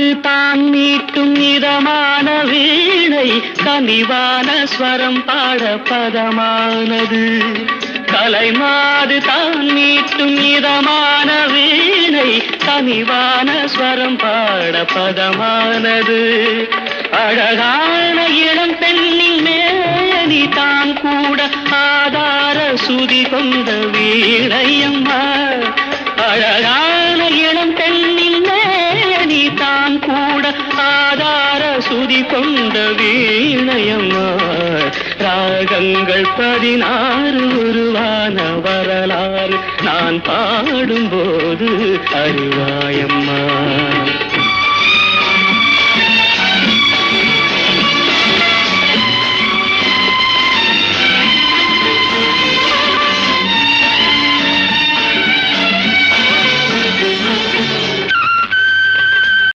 மாது தான் மீட்டும் இதமான வீணை கனிவான ஸ்வரம் பாட பதமானது. கலைமாது தான் மீட்டும் இதமான வீணை கனிவான ஸ்வரம் பாட பதமானது. அழகான இளம் பெண்ணின் மேனி தான் கூட ஆதார சுதி கொண்ட வீணையம்மா. அழகான இளம் பெண்ணின் மேனி தான் கூட ஆதார சுதி கொண்ட வீணையம்மா. ராகங்கள் 16 உருவான வரலாறு நான் பாடும்போது அறிவாயம்மா.